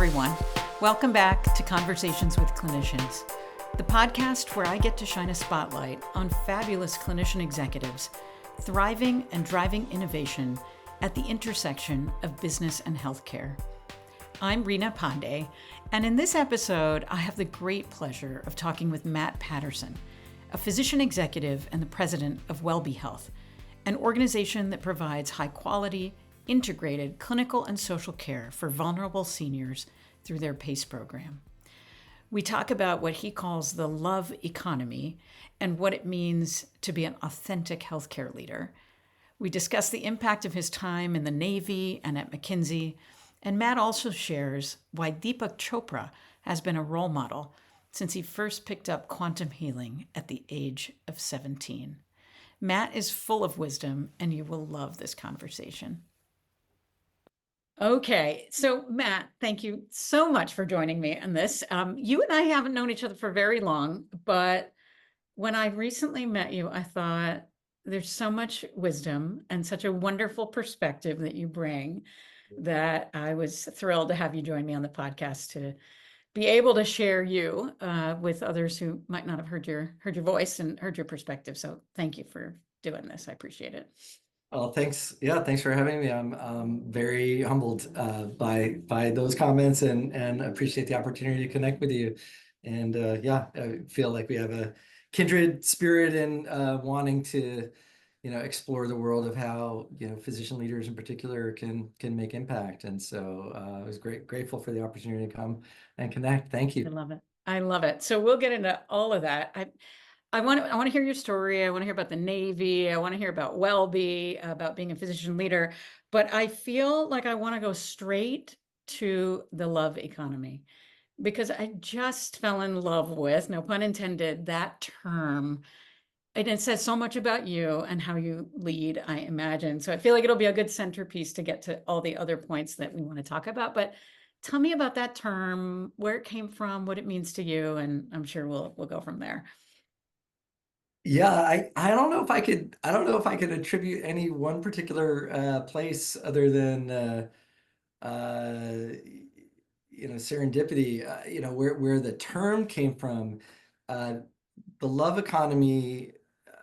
everyone. Welcome back to Conversations with Clinicians, the podcast where I get to shine a spotlight on fabulous clinician executives thriving and driving innovation at the intersection of business and healthcare. I'm Rena Pandey, and in this episode, I have the great pleasure of talking with Matt Patterson, a physician executive and the president of WelbeHealth, an organization that provides high-quality, integrated clinical and social care for vulnerable seniors through their PACE program. We talk about what he calls the love economy and what it means to be an authentic healthcare leader. We discuss the impact of his time in the Navy and at McKinsey, and Matt also shares why Deepak Chopra has been a role model since he first picked up quantum healing at the age of 17. Matt is full of wisdom, and you will love this conversation. Okay, so Matt, thank you so much for joining me on this. You and I haven't known each other for very long, but when I recently met you, I thought there's so much wisdom and such a wonderful perspective that you bring that I was thrilled to have you join me on the podcast to be able to share you with others who might not have heard your voice and heard your perspective. So thank you for doing this. I appreciate it. Well, thanks. Yeah, thanks for having me. I'm very humbled by those comments and appreciate the opportunity to connect with you. And yeah, I feel like we have a kindred spirit in wanting to, explore the world of how physician leaders in particular can make impact. And so I was grateful for the opportunity to come and connect. Thank you. I love it. I love it. So we'll get into all of that. I want to hear your story. I want to hear about the Navy. I want to hear about Welby, about being a physician leader. But I feel like I want to go straight to the love economy because I just fell in love with, no pun intended, that term. And it says so much about you and how you lead, I imagine. So I feel like it'll be a good centerpiece to get to all the other points that we want to talk about. But tell me about that term, where it came from, what it means to you, and I'm sure we'll go from there. Yeah, I don't know if I could attribute any one particular place other than serendipity. Where the term came from. The love economy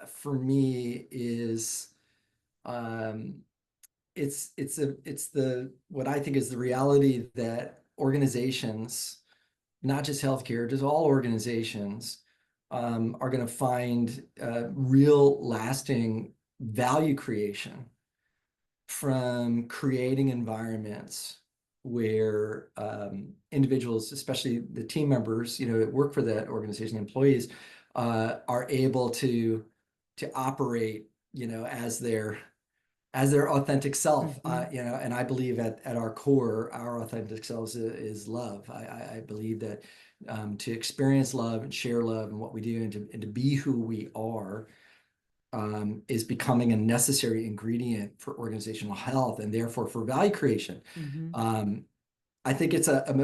for me is it's the what I think is the reality that organizations, not just healthcare, just all organizations, are going to find real lasting value creation from creating environments where individuals, especially the team members, that work for that organization, employees, are able to operate, as their authentic self. And I believe at our core, our authentic selves is love. I believe that to experience love and share love and what we do and to be who we are is becoming a necessary ingredient for organizational health and therefore for value creation. I think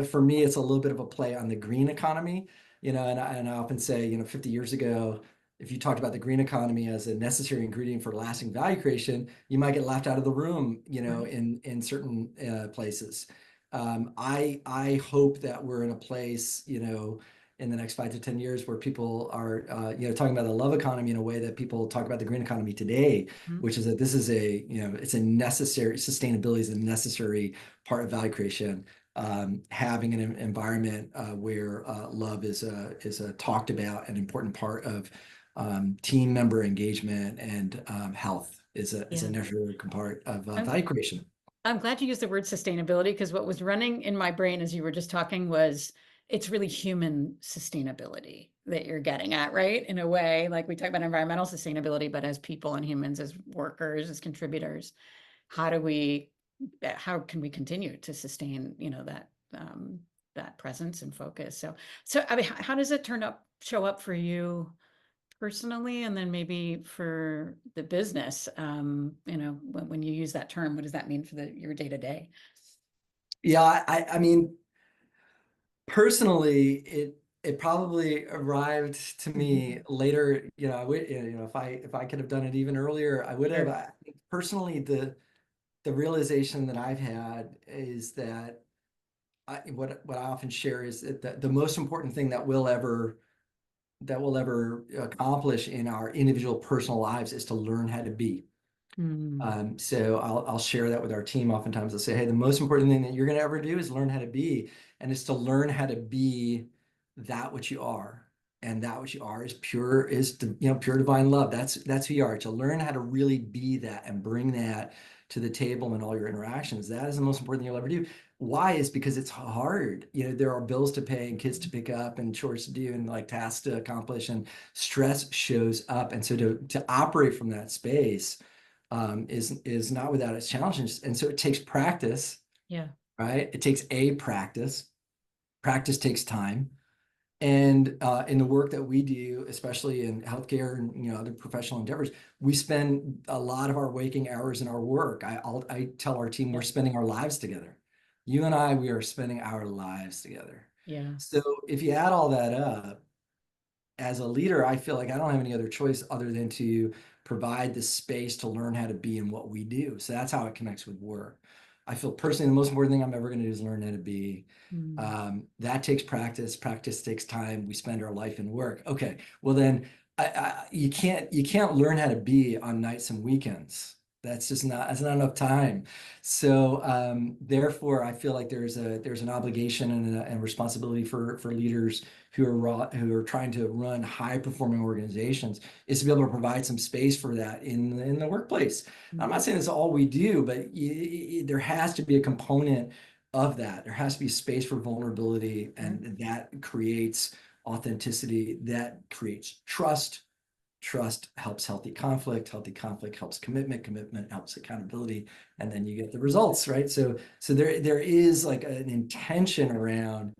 for me, it's a little bit of a play on the green economy, and I often say, 50 years ago, if you talked about the green economy as a necessary ingredient for lasting value creation, you might get laughed out of the room, in certain places. I hope that we're in a place, in the next 5 to 10 years where people are, talking about the love economy in a way that people talk about the green economy today, which is that this is it's a necessary, sustainability is a necessary part of value creation. Having an environment where love is a talked about and important part of team member engagement and health is a necessary part of value creation. I'm glad you used the word sustainability because what was running in my brain as you were just talking was it's really human sustainability that you're getting at, right? In a way, like we talk about environmental sustainability, but as people and humans, as workers, as contributors, how can we continue to sustain, that presence and focus? So I mean, how does it show up for you personally, and then maybe for the business? When you use that term, what does that mean for your day to day? Yeah, I mean, personally, it probably arrived to me later. I would, if I could have done it even earlier, I would have. I think personally, the realization that I've had is that what I often share is that the most important thing that we'll ever accomplish in our individual personal lives is to learn how to be. So I'll share that with our team. Oftentimes I'll say, hey, the most important thing that you're going to ever do is learn how to be, and it's to learn how to be that which you are. And that which you are is pure, pure divine love. That's who you are. To learn how to really be that and bring that to the table in all your interactions. That is the most important thing you'll ever do. Why? Is because it's hard. There are bills to pay and kids to pick up and chores to do and like tasks to accomplish, and stress shows up. And so to operate from that space is not without its challenges. And so it takes practice. Yeah. Right? It takes practice. Practice takes time. And in the work that we do, especially in healthcare and other professional endeavors, we spend a lot of our waking hours in our work. I tell our team we're spending our lives together. You and I, we are spending our lives together. Yeah. So if you add all that up, as a leader, I feel like I don't have any other choice other than to provide the space to learn how to be in what we do. So that's how it connects with work. I feel personally the most important thing I'm ever going to do is learn how to be. That takes practice. Practice takes time. We spend our life in work. Okay, well then you can't learn how to be on nights and weekends. That's not enough time. So therefore, I feel like there's an obligation and responsibility for leaders who are trying to run high performing organizations, is to be able to provide some space for that in the workplace. I'm not saying that's all we do, but there has to be a component of that. There has to be space for vulnerability, and that creates authenticity, that creates trust. Trust helps healthy conflict helps commitment helps accountability, and then you get the results, right? So there is like an intention around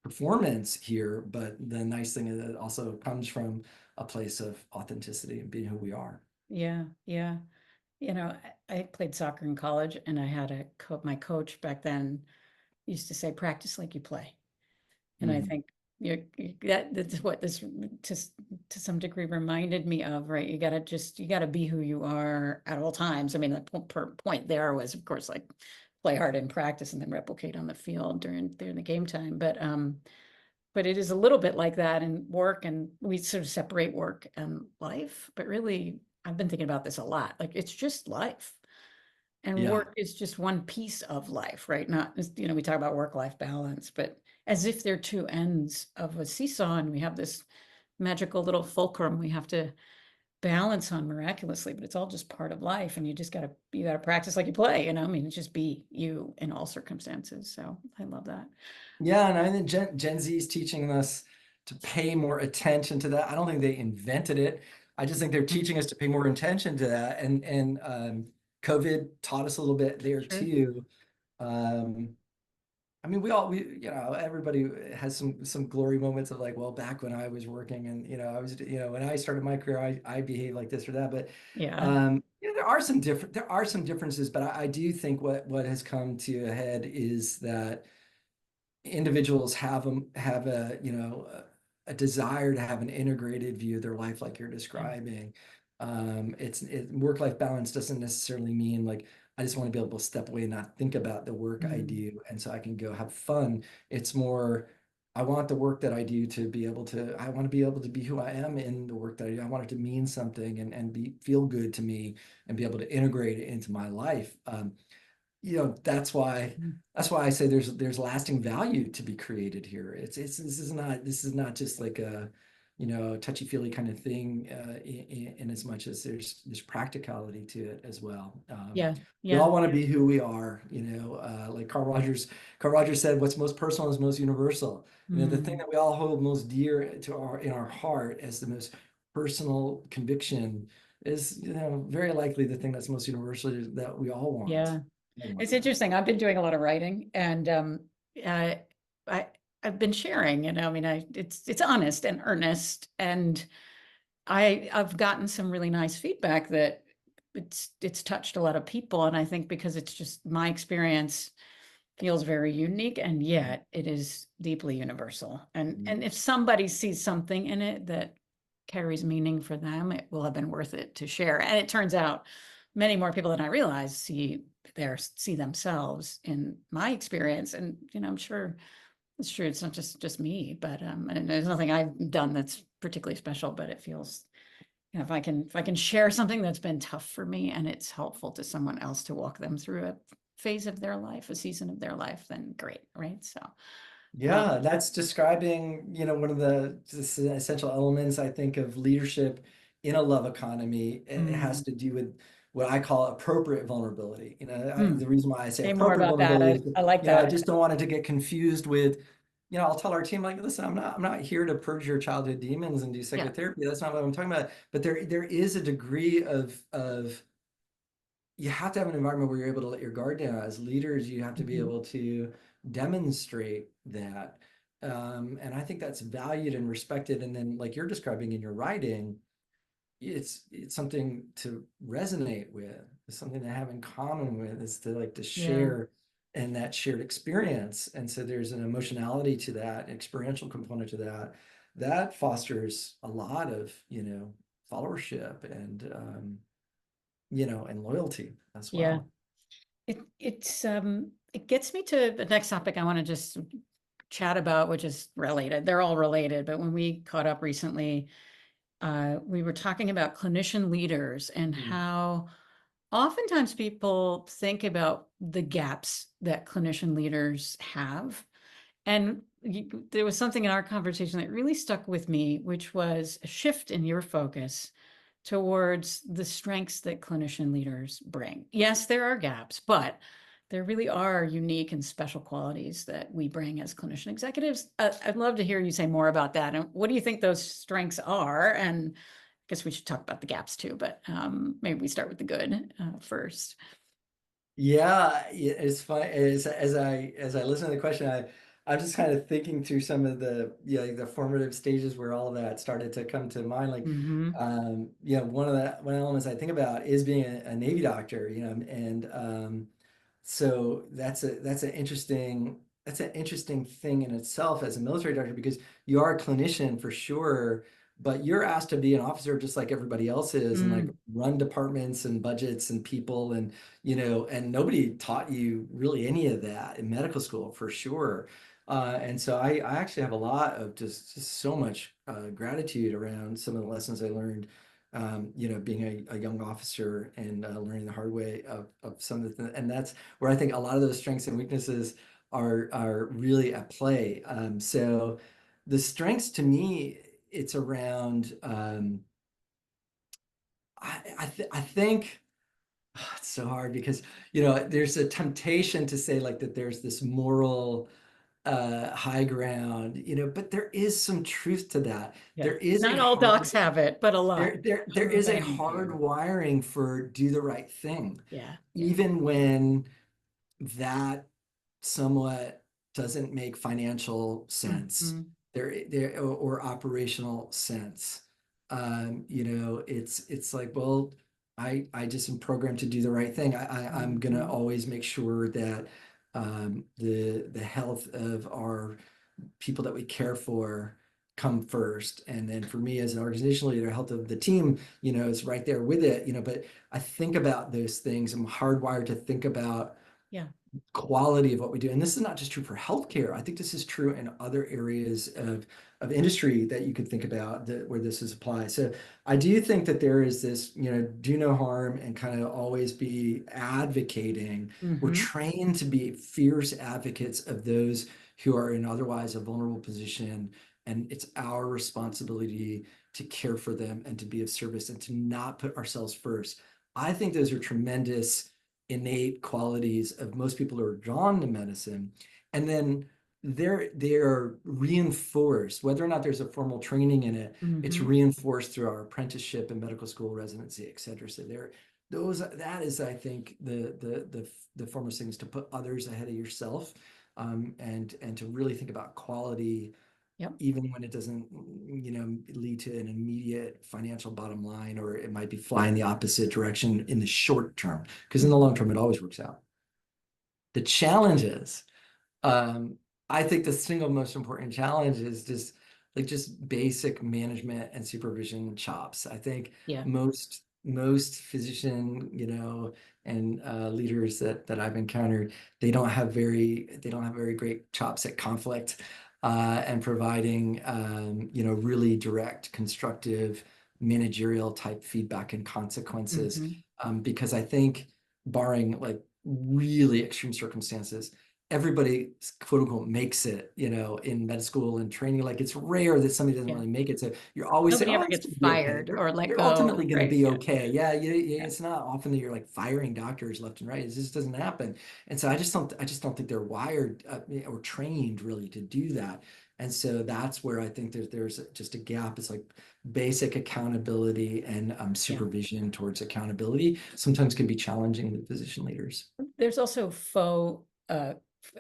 performance here, but the nice thing is it also comes from a place of authenticity and being who we are. Yeah. Yeah. I played soccer in college, and I had my coach back then used to say, practice like you play. And I think that's what this to some degree reminded me of, right? You gotta be who you are at all times. I mean, the point there was, of course, like play hard in practice and then replicate on the field during the game time. But it is a little bit like that in work, and we sort of separate work and life. But really, I've been thinking about this a lot. Like, it's just life. And Yeah. work is just one piece of life, right? Not, we talk about work-life balance, but as if they're two ends of a seesaw, and we have this magical little fulcrum we have to balance on miraculously, but it's all just part of life, and you gotta practice like you play, I mean, just be you in all circumstances. So I love that. Yeah, and I think Gen Z is teaching us to pay more attention to that. I don't think they invented it. I just think they're teaching us to pay more attention to that. And COVID taught us a little bit there too. I mean, everybody has some glory moments of like, well, back when I was working and, when I started my career, I behaved like this or that. But there are some differences, but I do think what has come to a head is that individuals have a desire to have an integrated view of their life, like you're describing. Work-life balance doesn't necessarily mean like I just want to be able to step away and not think about the work I do, and so I can go have fun. It's more, I want the work that I do to be able to, I want to be able to be who I am in the work that I do. I want it to mean something and feel good to me and be able to integrate it into my life. That's why I say there's lasting value to be created here. This is not just like a touchy-feely kind of thing, in as much as there's practicality to it as well. We all want to be who we are, like Carl Rogers said, what's most personal is most universal. The thing that we all hold most dear in our heart as the most personal conviction is very likely the thing that's most universal that we all want. It's interesting. I've been doing a lot of writing, and I've been sharing, I mean, it's honest and earnest, and I've gotten some really nice feedback that it's touched a lot of people. And I think because it's just my experience feels very unique, and yet it is deeply universal. And if somebody sees something in it that carries meaning for them, it will have been worth it to share. And it turns out many more people than I realized see see themselves in my experience. And, I'm sure it's true. It's not just me, but, and there's nothing I've done that's particularly special, but it feels, if I can share something that's been tough for me and it's helpful to someone else to walk them through a phase of their life, a season of their life, then great. Right. So, Yeah, that's describing, one of the essential elements, I think, of leadership in a love economy. It has to do with what I call appropriate vulnerability. The reason why I say say more appropriate about that. vulnerability is, I like I that. just don't want it to get confused with, I'll tell our team, like, listen, I'm not here to purge your childhood demons and do psychotherapy. That's not what I'm talking about. But there is a degree of you have to have an environment where you're able to let your guard down. As leaders, you have to be able to demonstrate that. And I think that's valued and respected. And then, like you're describing in your writing, it's something to resonate with. It's something to have in common with. Is to share and that shared experience. And so there's an emotionality to that, experiential component to that, that fosters a lot of, followership and and loyalty as Yeah. well. It gets me to the next topic I want to just chat about, which is related. They're all related, but when we caught up recently, we were talking about clinician leaders and how oftentimes people think about the gaps that clinician leaders have. And there was something in our conversation that really stuck with me, which was a shift in your focus towards the strengths that clinician leaders bring. Yes, there are gaps, but there really are unique and special qualities that we bring as clinician executives. I'd love to hear you say more about that. And what do you think those strengths are? And I guess we should talk about the gaps too, but maybe we start with the good first. Yeah, it's fun. As I listen to the question, I'm just kind of thinking through some of the formative stages where all of that started to come to mind. Like, one of the elements I think about is being a Navy doctor. And so that's an interesting thing in itself as a military doctor, because you are a clinician for sure, but you're asked to be an officer just like everybody else is, and like run departments and budgets and people, and and nobody taught you really any of that in medical school for sure. And so I actually have a lot of just so much gratitude around some of the lessons I learned, being a young officer and learning the hard way of some of the and that's where I think a lot of those strengths and weaknesses are really at play. So the strengths to me, it's around I think it's so hard because there's a temptation to say like that there's this moral high ground, but there is some truth to that. Yeah. There is Not a all hard docs have it, but a lot. there is a Many hard do. wiring for do the right thing, Yeah. even when that somewhat doesn't make financial sense or operational sense. It's like, well, I just am programmed to do the right thing. I'm gonna always make sure that the health of our people that we care for come first. And then for me as an organizational leader, health of the team, is right there with it, but I think about those things. I'm hardwired to think about quality of what we do. And this is not just true for healthcare. I think this is true in other areas of industry that you could think about where this is applied. So I do think that there is this, do no harm and kind of always be advocating. We're trained to be fierce advocates of those who are in otherwise a vulnerable position. And it's our responsibility to care for them and to be of service and to not put ourselves first. I think those are tremendous innate qualities of most people who are drawn to medicine. And then they're reinforced, whether or not there's a formal training in it, it's reinforced through our apprenticeship and medical school residency, et cetera. So that is, I think, the foremost things, to put others ahead of yourself, and to really think about quality. Even when it doesn't, lead to an immediate financial bottom line, or it might be flying the opposite direction in the short term, because in the long term, it always works out. The challenge is, I think the single most important challenge is just basic management and supervision chops. I think most most physician, and leaders that I've encountered, they don't have very great chops at conflict, and providing, really direct, constructive, managerial type feedback and consequences. Because I think, barring like really extreme circumstances, everybody quote unquote makes it, in med school and training. Like, it's rare that somebody doesn't really make it. So you're always saying, Nobody oh, ever it's gets gonna be okay. fired or let You're go, ultimately going to right? be okay. Yeah, it's not often that you're like firing doctors left and right. It just doesn't happen. And so I just don't think they're wired, or trained really to do that. And so that's where I think there's just a gap. It's like basic accountability and supervision towards accountability sometimes can be challenging with physician leaders. There's also faux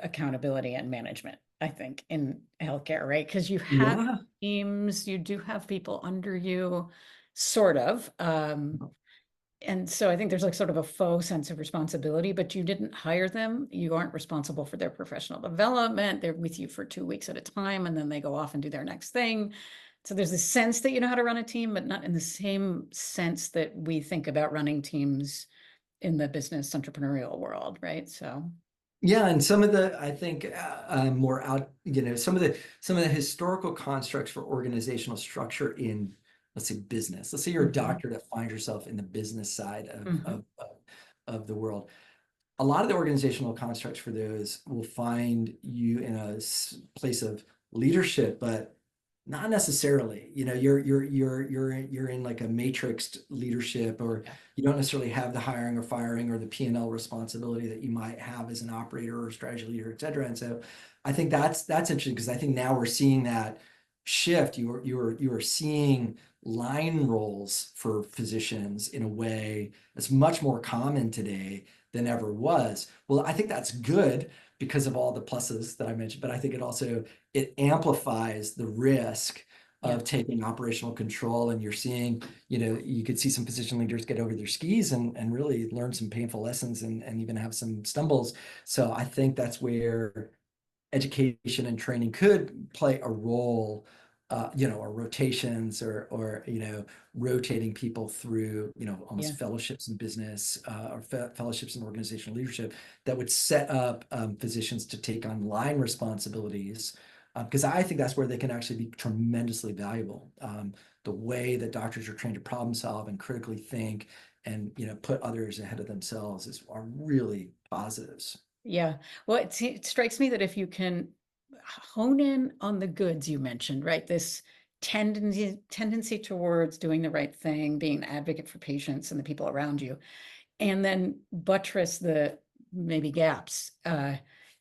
accountability and management, I think, in healthcare, right? Because you have Yeah. teams, you do have people under you, sort of. And so I think there's like sort of a faux sense of responsibility, but you didn't hire them. You aren't responsible for their professional development. They're with you for 2 weeks at a time, and then they go off and do their next thing. So there's a sense that you know how to run a team, but not in the same sense that we think about running teams in the business entrepreneurial world, right? So Yeah, and some of the, I think, more out, some of the historical constructs for organizational structure in, let's say, business. Let's say you're a doctor that finds yourself in the business side of the world. A lot of the organizational constructs for those will find you in a place of leadership, but not necessarily. You're in like a matrixed leadership, or you don't necessarily have the hiring or firing or the P&L responsibility that you might have as an operator or strategy leader, et cetera. And so I think that's interesting, because I think now we're seeing that shift. You are seeing line roles for physicians in a way that's much more common today than ever was. Well, I think that's good because of all the pluses that I mentioned, but I think it amplifies the risk of taking operational control. And you're seeing, you could see some physician leaders get over their skis and really learn some painful lessons, and even have some stumbles. So I think that's where education and training could play a role, or rotations, or rotating people through, almost fellowships in business, or fellowships in organizational leadership that would set up physicians to take on line responsibilities, because I think that's where they can actually be tremendously valuable. The way that doctors are trained to problem solve and critically think, and put others ahead of themselves are really positives. Yeah. Well, it strikes me that if you can hone in on the goods you mentioned, right? This tendency towards doing the right thing, being an advocate for patients and the people around you, and then buttress the maybe gaps.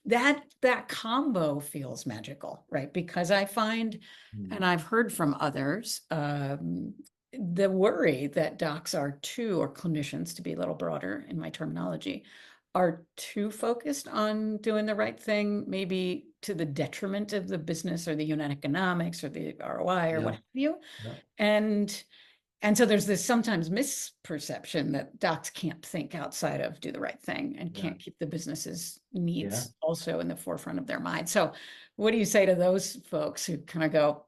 That combo feels magical, right? Because I find, and I've heard from others, the worry that docs are too, or clinicians, to be a little broader in my terminology, are too focused on doing the right thing, maybe to the detriment of the business or the unit economics or the ROI or what have you. Yeah. And so there's this sometimes misperception that docs can't think outside of do the right thing, and can't keep the business's needs also in the forefront of their mind. So what do you say to those folks who kind of go,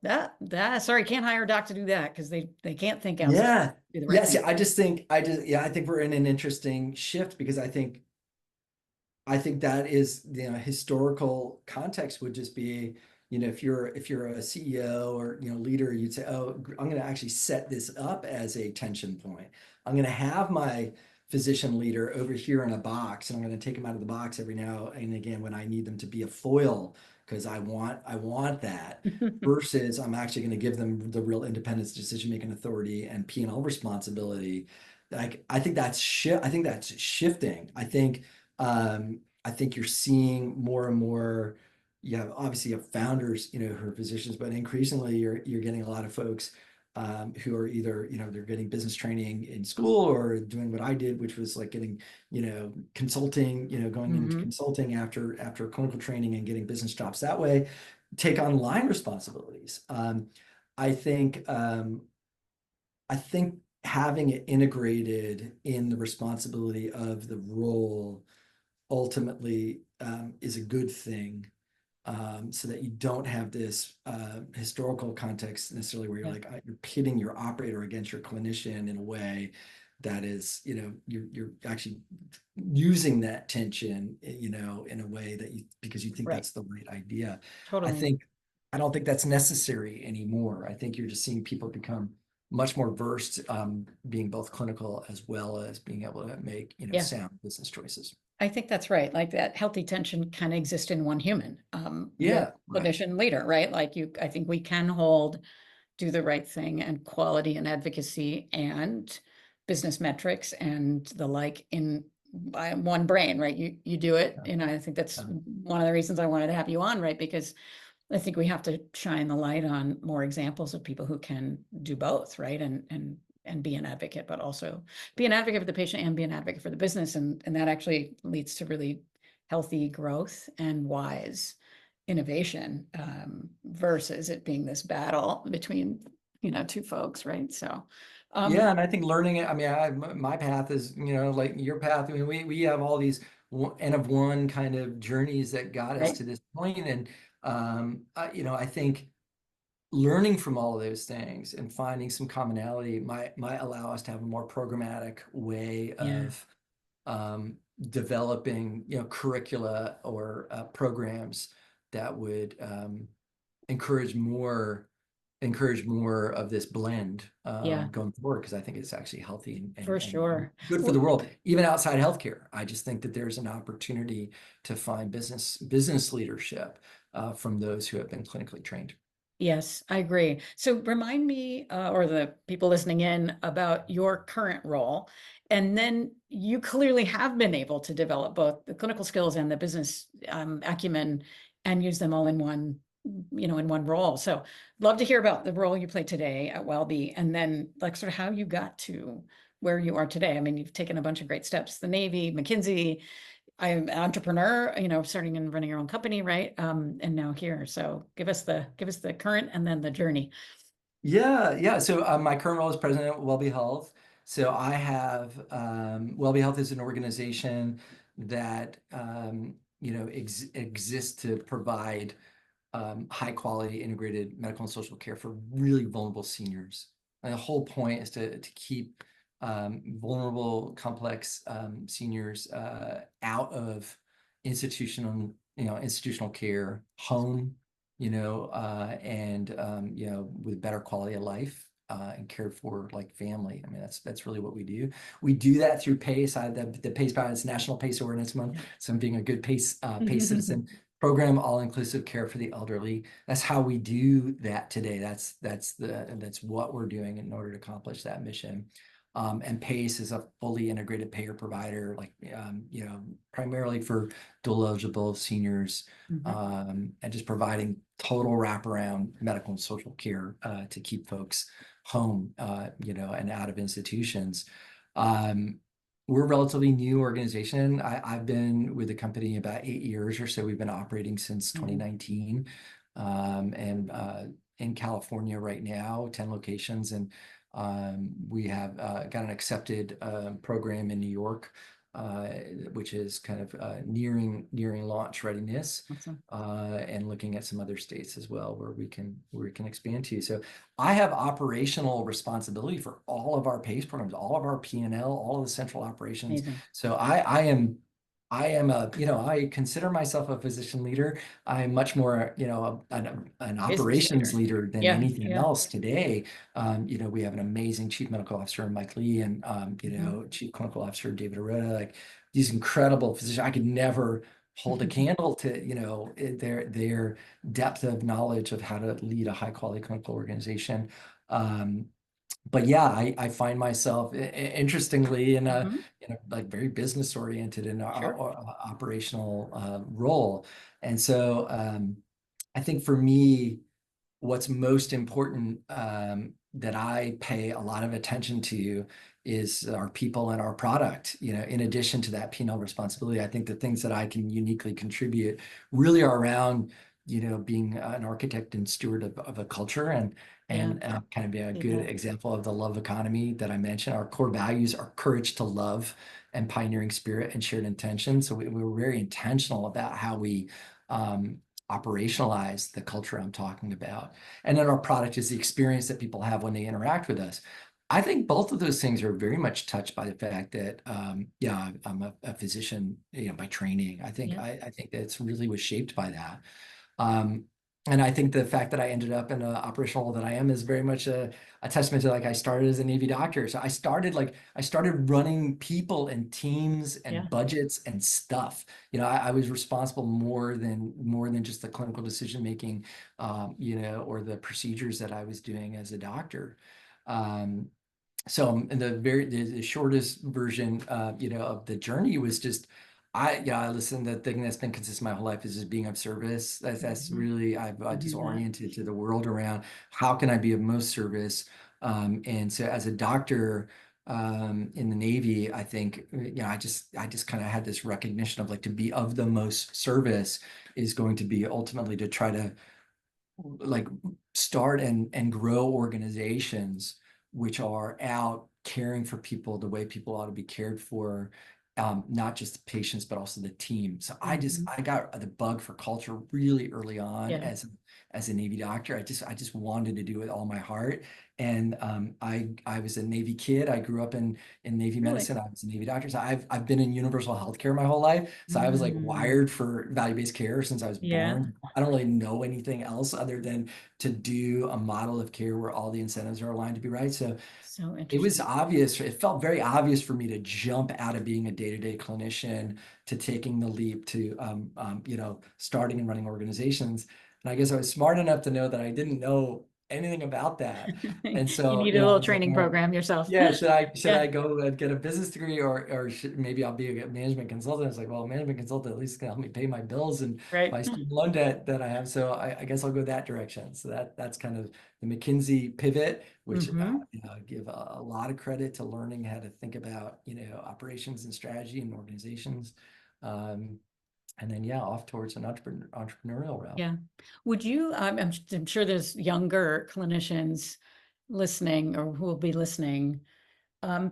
sorry, can't hire a doc to do that because they can't think outside, do the right Yes. thing? I think we're in an interesting shift, because I think that is, historical context would just be, if you're a CEO or, leader, you'd say, oh, I'm going to actually set this up as a tension point. I'm going to have my physician leader over here in a box, and I'm going to take them out of the box every now and again when I need them to be a foil, because I want that. Versus I'm actually going to give them the real independence, decision-making authority, and P&L responsibility. Like, I think that's shifting. I think you're seeing more and more. You have, obviously, you have founders, who are physicians, but increasingly you're getting a lot of folks who are either, they're getting business training in school, or doing what I did, which was like getting, consulting, going into consulting after clinical training, and getting business jobs that way, take on line responsibilities. I think having it integrated in the responsibility of the role ultimately is a good thing, so that you don't have this historical context necessarily where you're like, you're pitting your operator against your clinician in a way that is, you're actually using that tension, in a way that because you think Right. that's the right idea. Totally. I don't think that's necessary anymore. I think you're just seeing people become much more versed, being both clinical as well as being able to make, Yeah. sound business choices. I think that's right. Like that healthy tension kind of exists in one human, the Yeah, right. clinician leader, right? Like I think we can hold do the right thing and quality and advocacy and business metrics and the like in by one brain, right? You do it. I think that's one of the reasons I wanted to have you on, right? Because I think we have to shine the light on more examples of people who can do both, right? And be an advocate, but also be an advocate for the patient and be an advocate for the business. And that actually leads to really healthy growth and wise innovation, versus it being this battle between, two folks, right? So, Yeah, and I think learning it. I mean, my path is, like your path. I mean, we have all these N of one kind of journeys that got us right. to this point, and I think learning from all of those things and finding some commonality might allow us to have a more programmatic way Yeah. of developing, curricula or programs that would encourage more of this blend Yeah, going forward, because I think it's actually healthy for and sure. good for Well, the world, even outside healthcare. I just think that there's an opportunity to find business leadership from those who have been clinically trained. yes, I agree. So remind me, or the people listening in, about your current role. And then you clearly have been able to develop both the clinical skills and the business acumen and use them all in one, in one role. So love to hear about the role you play today at WellBe, and then like sort of how you got to where you are today. I mean, you've taken a bunch of great steps, the Navy, McKinsey, I'm an entrepreneur, starting and running your own company, right? And now here. So give us the current and then the journey. Yeah. So my current role is president of WelbeHealth. So I have WelbeHealth is an organization that exists to provide high quality integrated medical and social care for really vulnerable seniors. And the whole point is to keep vulnerable, complex seniors out of institutional care, home, and with better quality of life. And cared for like family. I mean, that's really what we do. We do that through PACE. The PACE It's National PACE Awareness Month, so I'm being a good PACE citizen. Program all-inclusive care for the elderly. That's how we do that today. That's what we're doing in order to accomplish that mission. And PACE is a fully integrated payer provider, like primarily for dual eligible seniors, and just providing total wraparound medical and social care to keep folks home, and out of institutions. We're a relatively new organization. I've been with the company about 8 years or so. We've been operating since 2019, and in California right now, 10 locations, and we have got an accepted program in New York, which is kind of nearing launch readiness, Awesome. and looking at some other states as well where we can expand to. So I have operational responsibility for all of our PACE programs, all of our P&L, all of the central operations. Amazing. So I consider myself a physician leader. I'm much more, an Business operations leader. leader than Yeah, anything yeah. else today. We have an amazing chief medical officer, Mike Lee, and, chief clinical officer, David Arota, like these incredible physicians. I could never hold a candle to, their depth of knowledge of how to lead a high quality clinical organization. But yeah, I find myself interestingly in a like very business oriented and Sure. operational role. And so I think for me, what's most important, that I pay a lot of attention to is our people and our product. In addition to that P&L responsibility, I think the things that I can uniquely contribute really are around, being an architect and steward of a culture, and kind of being a good example of the love economy that I mentioned. Our core values are courage to love and pioneering spirit and shared intention. So we're very intentional about how we operationalize the culture I'm talking about. And then our product is the experience that people have when they interact with us. I think both of those things are very much touched by the fact that, yeah, I'm a physician, by training. Yeah. I think that's really was shaped by that. Um, and I think the fact that I ended up in an operational role that I am is very much a testament to, like, I started as a Navy doctor. So I started running people and teams Yeah. and budgets and stuff. I was responsible more than just the clinical decision making, or the procedures that I was doing as a doctor. Um, so in the shortest version, of the journey was just, listen, the thing that's been consistent my whole life is just being of service. That's Mhm. really, I've I just hear that. oriented to the world around how can I be of most service. And so as a doctor, in the Navy, I think, I just kind of had this recognition of, like, to be of the most service is going to be ultimately to try to, like, start and grow organizations which are out caring for people the way people ought to be cared for, not just the patients but also the team. So Mhm. I got the bug for culture really early on Yeah. as a Navy doctor. I just wanted to do it all my heart. And I was a Navy kid. I grew up in Navy Really? medicine. I was a Navy doctor. So I've been in universal healthcare my whole life. So I was, like, Mm. wired for value-based care since I was Yeah. born. I don't really know anything else other than to do a model of care where all the incentives are aligned to be right. So So it was interesting. obvious, it felt very obvious for me to jump out of being a day-to-day clinician to taking the leap to, starting and running organizations. And I guess I was smart enough to know that I didn't know anything about that. And You so, needed a I little was like, training all right, program yourself. yeah, should Yeah. I go and get a business degree, or maybe I'll be a management consultant? It's like, well, a management consultant at least can help me pay my bills and Right. my student loan debt that I have. So I guess I'll go that direction. So that's kind of the McKinsey pivot, which, Hmm. I give a lot of credit to learning how to think about, operations and strategy and organizations. Um, and then, yeah, off towards an entrepreneurial route. Yeah. Would you, I'm sure there's younger clinicians listening or who will be listening.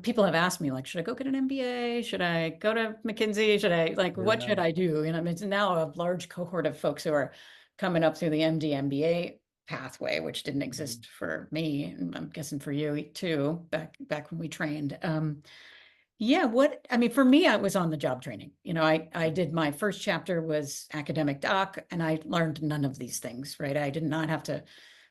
People have asked me, like, should I go get an MBA? Should I go to McKinsey? What Yeah. should I do? It's now a large cohort of folks who are coming up through the MD MBA pathway, which didn't exist for me, and I'm guessing for you too, back when we trained. Yeah, for me, I was on the job training. I did my first chapter was academic doc, and I learned none of these things, right? I did not have to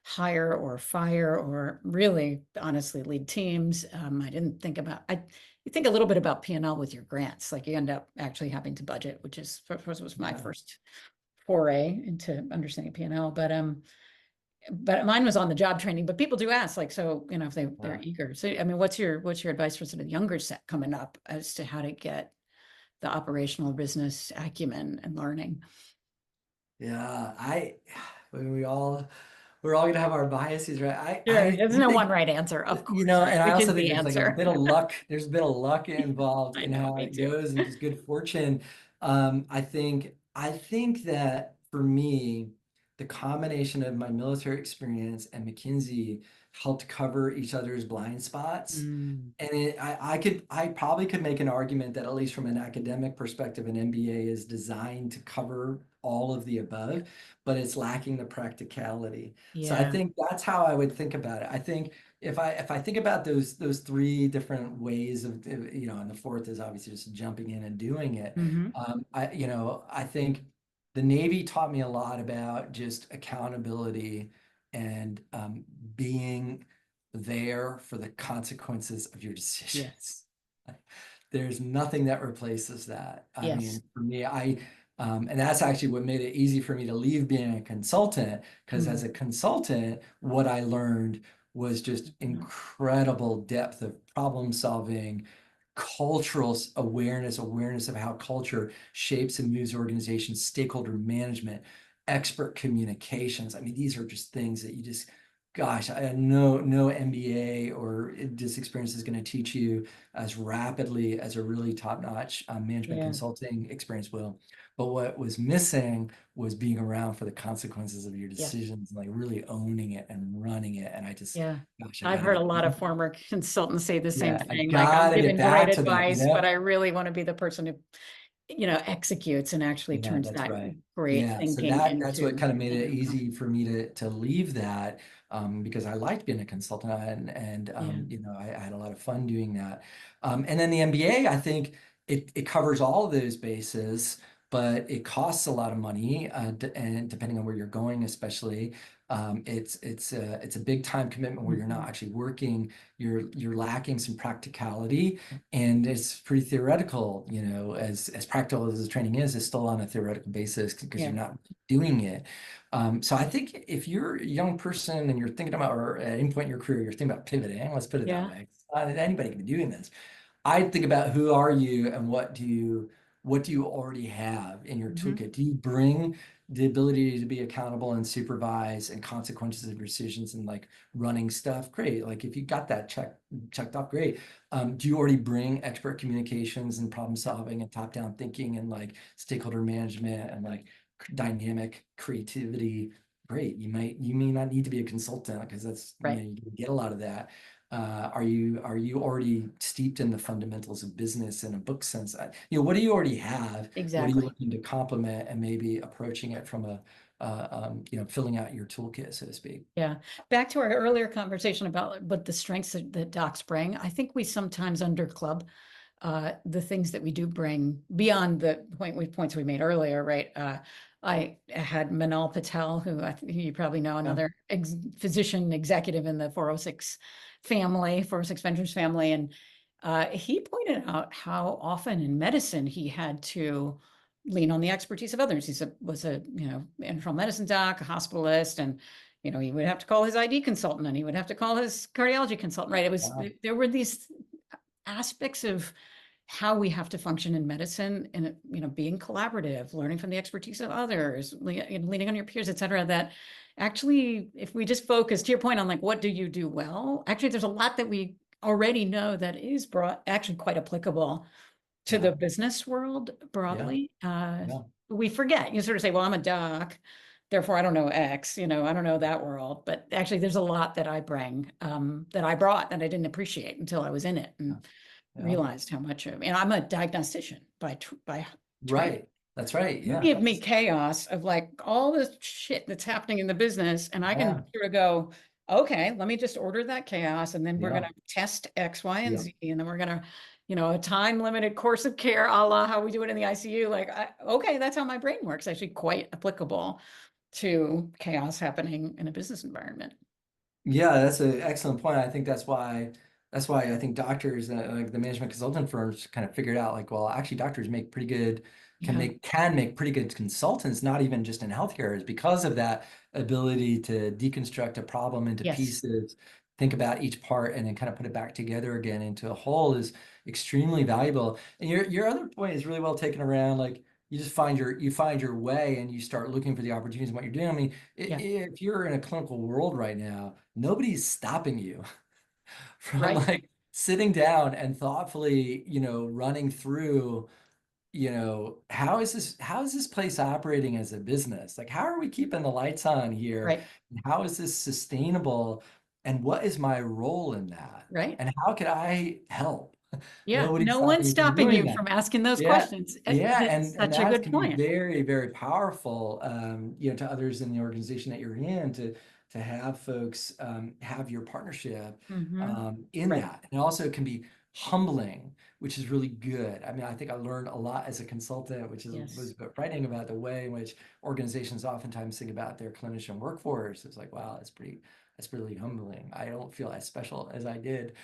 hire or fire or really honestly lead teams. I didn't think about, you think a little bit about P&L with your grants, like you end up actually having to budget, which was my Yeah. first foray into understanding P&L. But mine was on the job training. But people do ask, like, so if they're Yeah. eager. So I mean, what's your advice for sort of the younger set coming up as to how to get the operational business acumen and learning? Yeah. We we're all gonna have our biases, right? Sure, there's I no one think, right answer, of course, right? and I also think McKinsey there's, like, answer. there's a bit of luck involved I in know, how me it too. goes and just good fortune. I think that for me, the combination of my military experience and McKinsey helped cover each other's blind spots. Mm, And I probably could make an argument that, at least from an academic perspective, an MBA is designed to cover all of the above, but it's lacking the practicality. So I yeah. think that's how I would think about it. I think if I think about those three different ways of, and the fourth is obviously just jumping in and doing it. Hmm. I think the Navy taught me a lot about just accountability and, being there for the consequences of your Yes. decisions. There's nothing that replaces that. I Yes. mean, for me, and that's actually what made it easy for me to leave being a consultant, because as Mm. a consultant, what I learned was just Mhm. incredible depth of problem solving, cultural awareness of how culture shapes and moves organizations, stakeholder management, expert communications. I mean, these are just things that you just, gosh, no MBA or this experience is going to teach you as rapidly as a really top-notch, management Yeah. consulting experience will. But what was missing was being around for the consequences of your Yeah. decisions and, like, really owning it and running it. And Yeah. gosh, I I've gotta heard a get, lot of former consultants say the same yeah, I thing. Like, I'm gotta get giving great back to that, advice, but I really want to be the person who executes and actually Yeah, turns that's that right. great Yeah, so thinking that's what into kind of made it into work. easy for me to leave that, because I liked being a consultant, and Yeah, I had a lot of fun doing that. And then the MBA, I think it covers all of those bases, but it costs a lot of money, and depending on where you're going, especially, it's a big time commitment where you're not mhm, actually working. You're lacking some practicality, and it's pretty theoretical, as practical as the training is, it's still on a theoretical basis because you're yeah, not doing it. So I think if you're a young person and you're thinking about, or at any point in your career, you're thinking about pivoting, let's put it that yeah, way. Anybody can be doing this. I think about who are you and what do you already have in your hmm toolkit? Do you bring the ability to be accountable and supervise and consequences of decisions and like running stuff? Great. Like if you got that checked off, great. Do you already bring expert communications and problem solving and top-down thinking and like stakeholder management and like dynamic creativity? Great. You may not need to be a consultant because that's, right, you can get a lot of that. Are you already steeped in the fundamentals of business in a book sense? What do you already have? What are you exactly. looking to complement and maybe approaching it from filling out your toolkit, so to speak? Yeah. Back to our earlier conversation about what the strengths that docs bring. I think we sometimes underclub the things that we do bring beyond the points we made earlier, right? I had Manal Patel, who I think you probably know, Yeah. another physician executive in the 406 family, 406 Ventures family, and he pointed out how often in medicine he had to lean on the expertise of others. Was a internal medicine doc, a hospitalist, and he would have to call his ID consultant, and he would have to call his cardiology consultant. Right? Wow. There were these aspects of how we have to function in medicine, and being collaborative, learning from the expertise of others, leaning on your peers, et cetera, that actually, if we just focus to your point on like what do you do well, actually there's a lot that we already know that is brought actually quite applicable to Yeah. the business world Yeah. broadly. Yeah. We forget, you sort of say, well, I'm a doc, therefore I don't know X, I don't know that world, but actually there's a lot that I bring, that I brought that I didn't appreciate until I was in it Yeah. and Yeah. realized how much of, and I'm a diagnostician by training. Right. That's right. You Yeah. give me chaos of like all the shit that's happening in the business, and I can Yeah. sort of go, okay, let me just order that chaos, and then we're Yeah. gonna test X, Y, and Yeah. Z, and then we're gonna, a time limited course of care, a la how we do it in the ICU. Like, okay, that's how my brain works. Actually, quite applicable to chaos happening in a business environment. Yeah, that's an excellent point. I think that's why I think doctors, like the management consultant firms, kind of figured out like, well, actually, doctors make pretty good Yeah. can make pretty good consultants, not even just in healthcare, is because of that ability to deconstruct a problem into Yes. pieces, think about each part, and then kind of put it back together again into a whole is extremely valuable. And your other point is really well taken around, like you just find your way and you start looking for the opportunities in what you're doing. I mean, Yeah. if you're in a clinical world right now, nobody's stopping you from Right. like sitting down and thoughtfully, running through, how is this place operating as a business? Like, how are we keeping the lights on here? Right. How is this sustainable? And what is my role in that? Right. And how can I help? Yeah. Nobody's No one's stopping you from stopping doing you that. from asking those Yeah, questions. yeah, That's and such a that good can be point. very, very powerful, to others in the organization that you're in, to have folks have your partnership Hmm. in Right. that. And also it can be humbling, which is really good. I mean, I think I learned a lot as a consultant, which Yes. was writing about the way in which organizations oftentimes think about their clinician workforce. It's like, wow, that's really humbling. I don't feel as special as I did,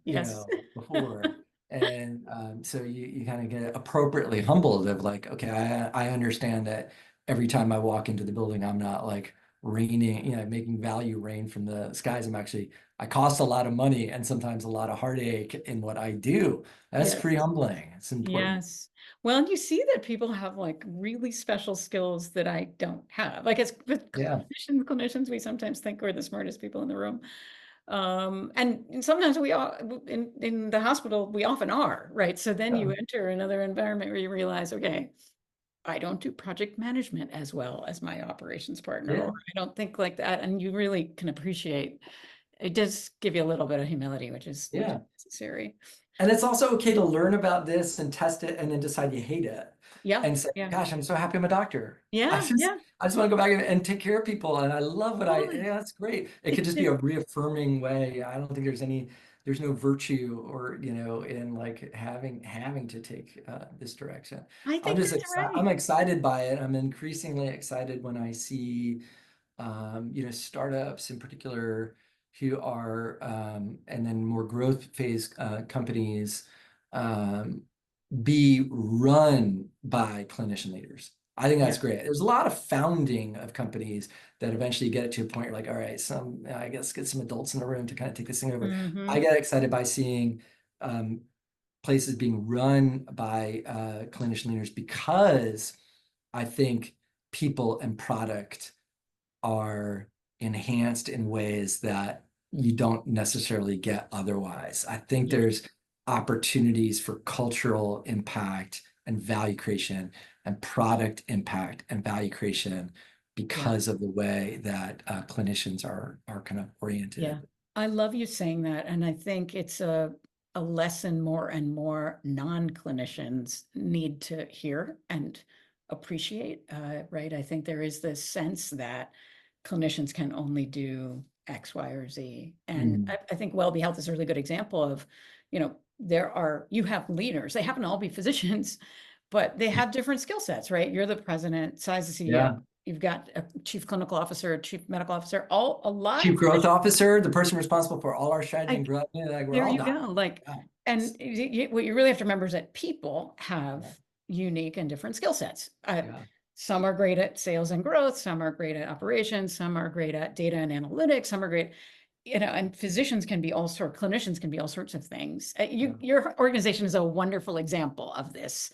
Yes. before. And so you kind of get appropriately humbled of like, okay, I understand that every time I walk into the building, I'm not like raining, making value rain from the skies. I cost a lot of money and sometimes a lot of heartache in what I do. That's Yes. pretty humbling. It's important. Yes. Well, and you see that people have like really special skills that I don't have. Like as with Yeah. clinicians, we sometimes think we're the smartest people in the room. And sometimes we are in the hospital, we often are, right? So then Yeah. you enter another environment where you realize, okay, I don't do project management as well as my operations partner, or Yeah. I don't think like that. And you really can appreciate it does give you a little bit of humility, which is Yeah. necessary. And it's also okay to learn about this and test it and then decide you hate it Yeah, and say, yeah, gosh, I'm so happy I'm a doctor. yeah, yeah, I just want to go back and take care of people. And I love what totally. yeah, that's great. It could just be a reaffirming way. I don't think there's no virtue or, in like having to take this direction. I think that's I'm right. excited by it. I'm increasingly excited when I see startups in particular who are, and then more growth phase companies um, be run by clinician leaders. I think that's Yeah. great. There's a lot of founding of companies that eventually get it to a point you're like, all right, I guess get some adults in the room to kind of take this thing over. I Mm-hmm. get excited by seeing um, places being run by clinician leaders because I think people and product are enhanced in ways that you don't necessarily get otherwise. I think Yeah. there's opportunities for cultural impact and value creation and product impact and value creation Yeah. because of the way that clinicians are kind of Yeah. oriented. I love you saying that. And I think it's a lesson more and more non-clinicians need to hear and appreciate, right? I think there is this sense that clinicians can only do X, Y, or Z. And Mm. I think WelbeHealth is a really good example of, you have leaders, they happen to all be physicians, but they have different skill sets, right? You're the president, Si's the CEO. Yeah. You've got a chief clinical officer, a chief medical officer, a lot Chief of growth officer, the person responsible for all our strategy and like, growth. Like we're there all you not. go. Like, Yeah. and what you really have to remember is that people have unique and different skill sets. Yeah. Some are great at sales and growth, some are great at operations, some are great at data and analytics, some are great, and physicians can be clinicians can be all sorts of things. Your organization is a wonderful example of this.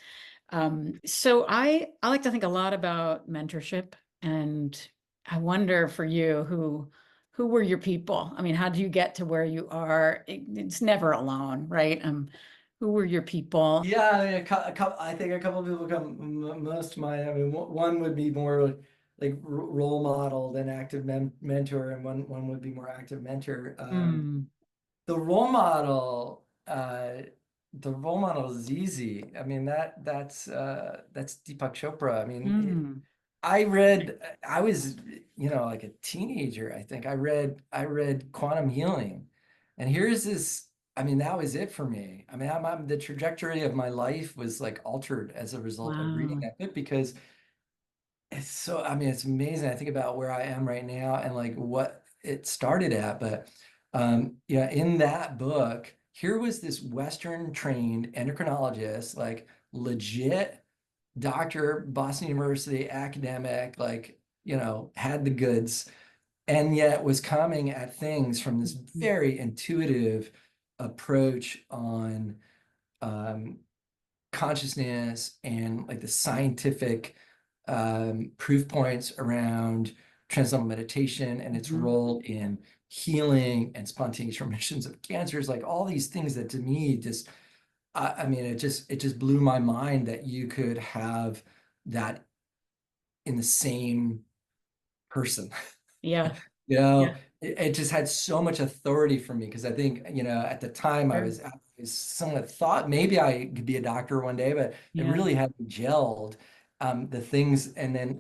So I like to think a lot about mentorship, and I wonder for you, who were your people? I mean, how did you get to where you are? It's never alone, right? Who were your people? Yeah, I mean, I think a couple of people come most to mind. I mean, one would be more like role model than active mentor, and one would be more active mentor. Mm, The role model, the role model is easy. I mean, that's Deepak Chopra. I mean, mm, I was, like a teenager, I think. I read Quantum Healing. And here's this, I mean, that was it for me. I mean, the trajectory of my life was like altered as a result of reading wow. that book because I mean, it's amazing. I think about where I am right now and like what it started at. But yeah, in that book, here was this Western trained endocrinologist, like legit doctor, Boston University, academic, like, had the goods, and yet was coming at things from this Mhm. very intuitive approach on um, consciousness and like the scientific proof points around transcendental meditation and its Mhm. role in healing and spontaneous remissions of cancers, like all these things that to me just I mean, it just blew my mind that you could have that in the same person. Yeah, You know, yeah, it just had so much authority for me because I think, at the time I sure. was somewhat thought maybe I could be a doctor one day, but it Yeah. really hadn't gelled the things. And then,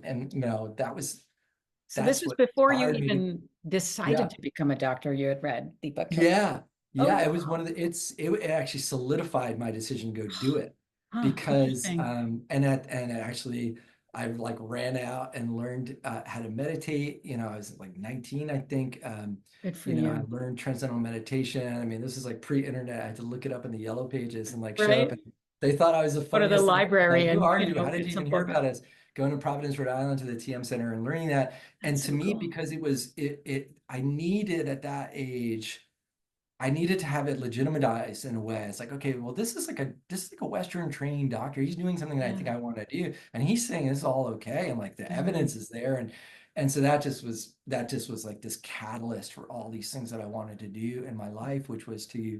So this that's was what before you inspired me to, even decided yeah. to become a doctor. You had read Deepak Chopra. Yeah. Oh, Yeah. It was one wow. of it actually solidified my decision to go do it Huh, because, interesting. and actually I like ran out and learned how to meditate. I was like 19, I think. Good for I you. learned transcendental meditation. I mean, this is like pre-internet. I had to look it up in the yellow pages and like show up. Right? And they thought I was the Go to the funniest thing. Like, library who and, are you? How did get you some even hear books. about us? Going to Providence, Rhode Island to the TM Center and learning that. And That's to so me, cool. because I needed at that age, I needed to have it legitimized in a way. It's like, okay, well, this is like a Western trained doctor. He's doing something that I Yeah. think I want to do. And he's saying it's all okay. And like the Mhm. evidence is there. And And so that just was like this catalyst for all these things that I wanted to do in my life, which was to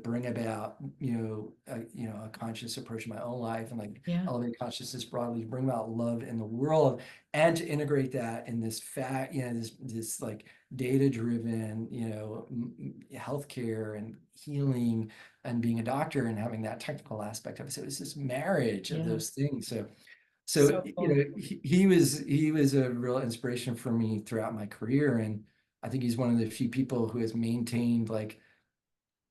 bring about, a conscious approach in my own life and like Yeah. elevate consciousness broadly, to bring about love in the world and to integrate that in this this like data-driven, healthcare and healing and being a doctor and having that technical aspect of it. So it's this marriage of Yeah. those things. So So cool. he was a real inspiration for me throughout my career, and I think he's one of the few people who has maintained like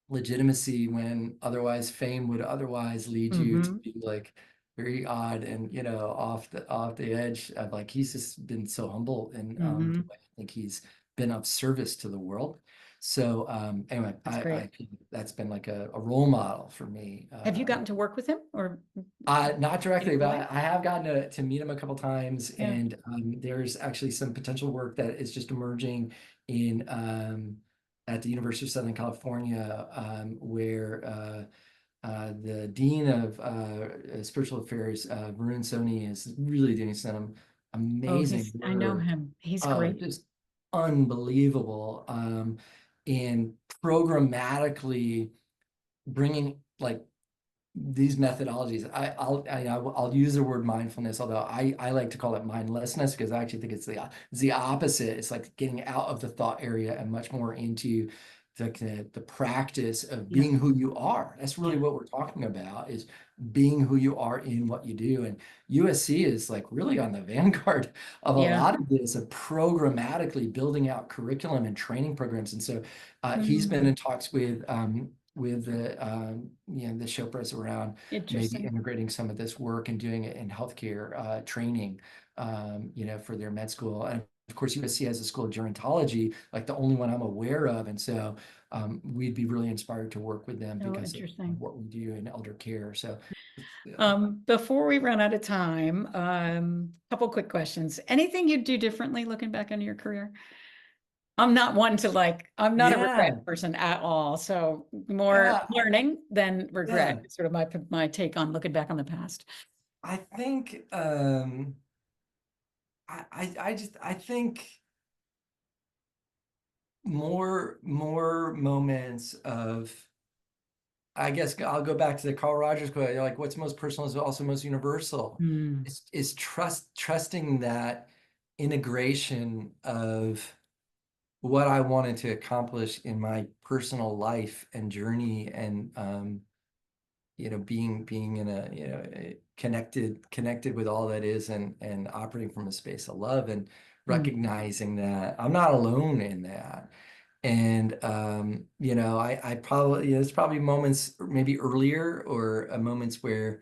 legitimacy when otherwise fame would otherwise lead you to Mm-hmm. be like very odd and off the edge of like he's just been so humble in the Mm-hmm. way I think he's been of service to the world. So anyway, That's I great. feel that's been like a role model for me. Have you gotten to work with him or Not directly, either but way? I have gotten to meet him a couple times, Yeah. and there's actually some potential work that is just emerging in at the University of Southern California, where the dean of spiritual affairs, Varun Soni, is really doing some Oh, amazing I know work. him. He's Oh, great. just unbelievable, in programmatically bringing like these methodologies. I'll use the word mindfulness, although I like to call it mindlessness, because I actually think it's the opposite. It's like getting out of the thought area and much more into the practice of Yeah. being who you are. That's really Yeah. what we're talking about, is being who you are in what you do. And USC is like really on the vanguard of a Yeah. lot of this, of programmatically building out curriculum and training programs. And so he's been Mm, in talks with the Chopras around maybe interesting. integrating some of this work and doing it in healthcare training, for their med school. And of course, USC has a school of gerontology, like the only one I'm aware of. And so we'd be really inspired to work with them Oh, because of interesting. what we do in elder care. So Before we run out of time, couple quick questions. Anything you'd do differently looking back on your career? I'm not one to I'm not a regret yeah, person at all. So more yeah, learning than regret yeah. is sort of my take on looking back on the past. I think I think more moments of, I guess I'll go back to the Carl Rogers quote, like what's most personal is also most universal. Mm, Is trusting that integration of what I wanted to accomplish in my personal life and journey, and being in connected with all that is, and operating from a space of love, and mm. recognizing that I'm not alone in that. And I probably, there's probably moments maybe earlier, or moments where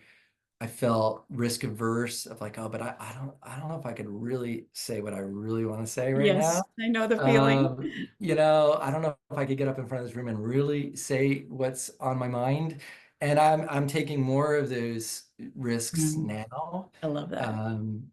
I felt risk averse of like, oh, but I don't know if I could really say what I really want to say right now. Yes, I know the feeling. I don't know if I could get up in front of this room and really say what's on my mind. And I'm taking more of those risks Mm, now. I love that. Um,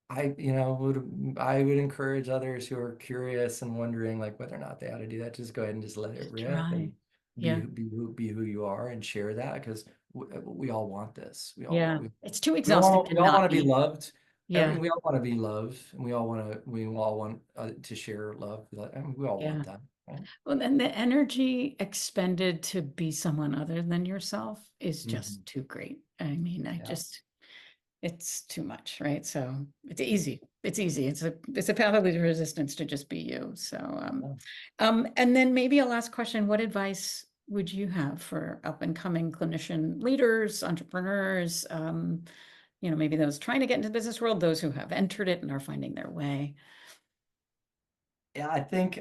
I would encourage others who are curious and wondering like whether or not they ought to do that, just go ahead and just let it Just rip try. and Yeah. be who you are, and share that, because we all want this. We all Yeah. we, It's too we exhausting all to we all want not to be be. loved. Yeah. We all want to be loved, and we all want to share love. And we all Yeah. want that, right? Well, then the energy expended to be someone other than yourself is Mhm. just too great. I mean, Yeah. it's too much, right? So it's easy. It's easy. It's a path of least resistance to just be you. So, Yeah. and then maybe a last question: what advice would you have for up and coming clinician leaders, entrepreneurs? Maybe those trying to get into the business world, those who have entered it and are finding their way. Yeah, I think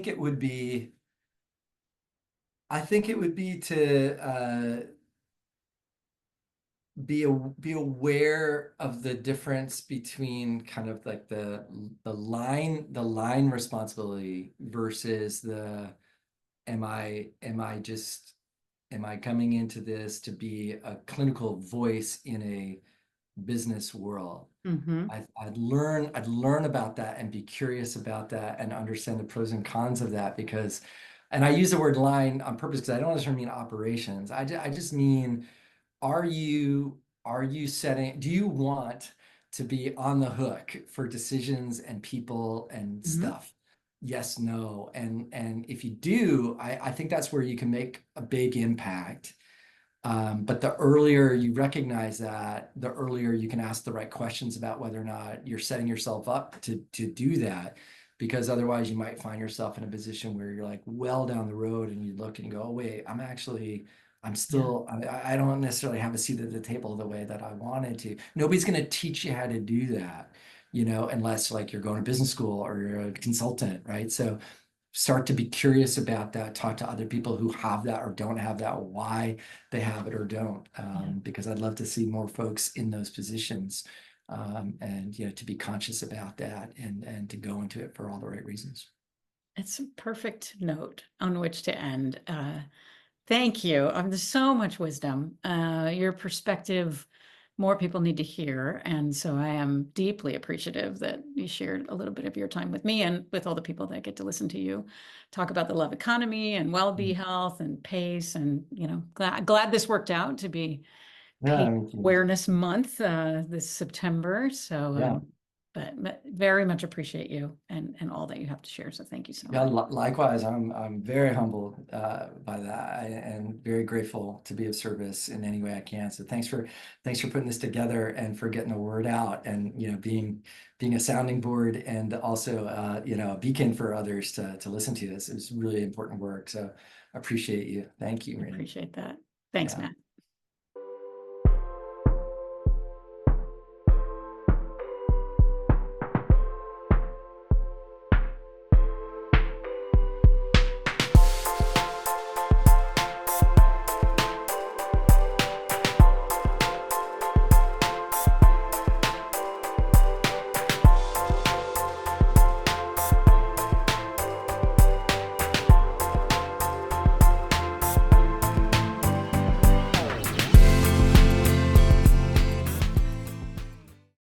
it would be to be aware of the difference between kind of like the line responsibility versus the am I coming into this to be a clinical voice in a business world. Mm-hmm. I'd learn about that and be curious about that and understand the pros and cons of that, because, and I use the word line on purpose because I don't necessarily mean operations. I just mean, are you setting, do you want to be on the hook for decisions and people and Mhm. stuff. Yes, no. And if you do, I think that's where you can make a big impact. But the earlier you recognize that, the earlier you can ask the right questions about whether or not you're setting yourself up to do that. Because otherwise you might find yourself in a position where you're like well down the road and you look and go, oh, wait, Yeah. I don't necessarily have a seat at the table the way that I wanted to. Nobody's going to teach you how to do that, unless like you're going to business school or you're a consultant, right? So start to be curious about that, talk to other people who have that or don't have that, why they have it or don't, Yeah. because I'd love to see more folks in those positions, and to be conscious about that and to go into it for all the right reasons. It's a perfect note on which to end. Thank you. There's so much wisdom. Your perspective, more people need to hear. And so I am deeply appreciative that you shared a little bit of your time with me and with all the people that get to listen to you talk about the love economy and WelbeHealth and PACE. And, glad this worked out to be Yeah, PACE I mean, Awareness Month this September. So, yeah. but very much appreciate you and all that you have to share. So thank you so Yeah, much. likewise, I'm very humbled by that, and very grateful to be of service in any way I can. So thanks for putting this together and for getting the word out, and being a sounding board, and also a beacon for others to listen to. This is really important work. So appreciate you. Thank you, I Marina. appreciate that. Thanks, Yeah. Matt.